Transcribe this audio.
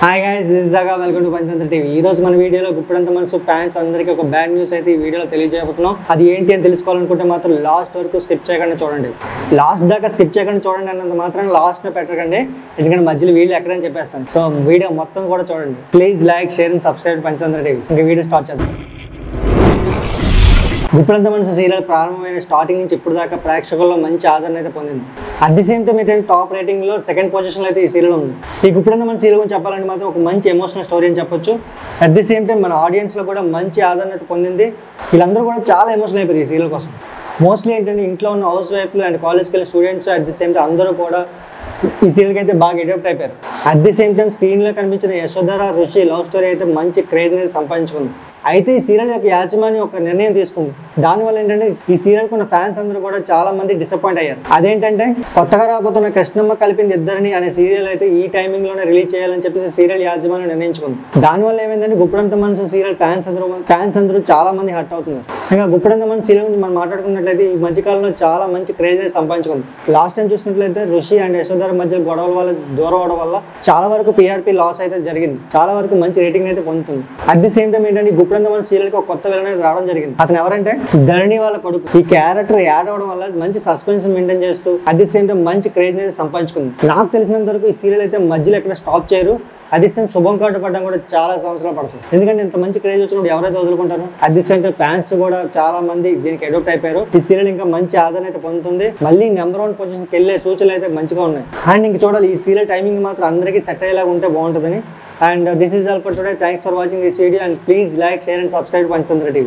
Hi guys, this is దాగా welcome to Panchatantra TV. ఈ రోజు మన వీడియోలో గుప్పెడంత మనసు ఫ్యాన్స్ అందరికీ ఒక బ్యాడ్ న్యూస్ అయితే ఈ వీడియోలో తెలియజేయబోతున్నాం. అది ఏంటి అని తెలుసుకోవాలనుకుంటే మాత్రం లాస్ట్ వరకు స్కిప్ చేయకుండా చూడండి. లాస్ట్ దాకా స్కిప్ చేయకుండా చూడండి అన్నంత మాత్రం లాస్ట్ పెట్టకండి, ఎందుకంటే మధ్యలో వీడియో ఎక్కడని చెప్పేస్తాను. సో వీడియో మొత్తం కూడా చూడండి. Please like, share and subscribe Panchatantra TV. ఇంకా వీడియో స్టార్ట్ చేద్దాం. గుప్పెడంత మనసు సీరియల్ ప్రారంభమైన స్టార్టింగ్ నుంచి ఇప్పుడు దాకా ప్రేక్షకుల్లో మంచి ఆదరణ అయితే పొందింది. అట్ ది సేమ్ టైం ఏంటంటే టాప్ రేటింగ్ లో సెకండ్ పొజిషన్ అయితే ఈ సీరియల్ ఉంది. ఈ గుప్పెడంత మనసు సీరియల్ గురించి చెప్పాలంటే మాత్రం ఒక మంచి ఎమోషనల్ స్టోరీ అని చెప్పొచ్చు. అట్ ది సేమ్ టైం మన ఆడియన్స్ లో కూడా మంచి ఆదరణ అయితే పొందింది. వీళ్ళందరూ కూడా చాలా ఎమోషనల్ అయిపోయారు ఈ సీరియల్ కోసం. మోస్ట్లీ ఏంటంటే ఇంట్లో ఉన్న హౌస్ వైఫ్లు అండ్ కాలేజ్కి వెళ్ళిన students at the same time అందరూ కూడా ఈ సీరియల్కి అయితే బాగా అడాప్ట్ అయిపోయారు. అట్ ది సేమ్ టైం స్క్రీన్లో కనిపించిన యశోధర ఋషి లవ్ స్టోరీ అయితే మంచి క్రేజ్ అనేది సంపాదించుకుంది. అయితే ఈ సీరియల్ యొక్క యాజమాన్యం ఒక నిర్ణయం తీసుకుంది. దానివల్ల ఏంటంటే ఈ సీరియల్ ఉన్న ఫ్యాన్స్ అందరూ కూడా చాలా మంది డిసప్పాయింట్ అయ్యారు. అదేంటంటే కొత్తగా రాబోతున్న కృష్ణమ్మ కలిపింది ఇద్దరిని అనే సీరియల్ అయితే ఈ టైమింగ్ లోనే రిలీజ్ చేయాలని చెప్పేసి సీరియల్ యాజమాన్యం నిర్ణయించుకుంది. దానివల్ల ఏమైందంటే గుప్పెడంత మనసు సీరియల్ ఫ్యాన్స్ అందరూ చాలా మంది హర్ట్ అవుతున్నారు. ఇంకా గుప్పెడంత మనసు సీరియల్ గురించి మనం మాట్లాడుకున్నట్లయితే ఈ మధ్యకాలంలో చాలా మంచి క్రేజ్ అనేది సంపాదించుకుంది. లాస్ట్ టైం చూసినట్లయితే ఋషి అండ్ యశోధర మధ్య గొడవల వల్ల దూరం అవడం వల్ల చాలా వరకు PRP లాస్ అయితే జరిగింది. చాలా వరకు మంచి రేటింగ్ అయితే పొందుతుంది. అట్ ది సేమ్ టైం ఏంటంటే గుప్పెడంత మనసు సీరియల్ కి ఒక కొత్త విలన్ అనేది రావడం జరిగింది. అతను ఎవరంటే ధరణి వాళ్ళ కొడుకు. ఈ క్యారెక్టర్ యాడ్ అవడం వల్ల మంచి సస్పెన్స్ మెయింటైన్ చేస్తూ అట్ ది సేమ్ టైం మంచి క్రేజ్ అనేది సంపాదించుకుంది. నాకు తెలిసినంత వరకు ఈ సీరియల్ అయితే మధ్యలో ఎక్కడ స్టాప్ చేయరు. అట్ ది సేమ్ శుభం కార్డు పడడం కూడా చాలా సంవత్సరాలు పడుతుంది. ఎందుకంటే ఇంత మంచి క్రేజ్ వచ్చినప్పుడు ఎవరైతే వదులుకుంటారు. At the same time fans కూడా చాలా మంది దీనికి అడాప్ట్ అయిపోయారు. ఈ సీరియల్ ఇంకా మంచి ఆదరణ అయితే పొందుతుంది. మళ్ళీ నెంబర్ 1 పొజిషన్కి వెళ్ళే సూచనలు అయితే మంచిగా ఉన్నాయి. అండ్ ఇంక చూడాలి ఈ సీరియల్ టైమింగ్ మాత్రం అందరికీ సెట్ అయ్యేలాగా ఉంటే బాగుంటుందని. And this is all for today. Thanks for watching this video and please like, share and subscribe to Panchtantra TV.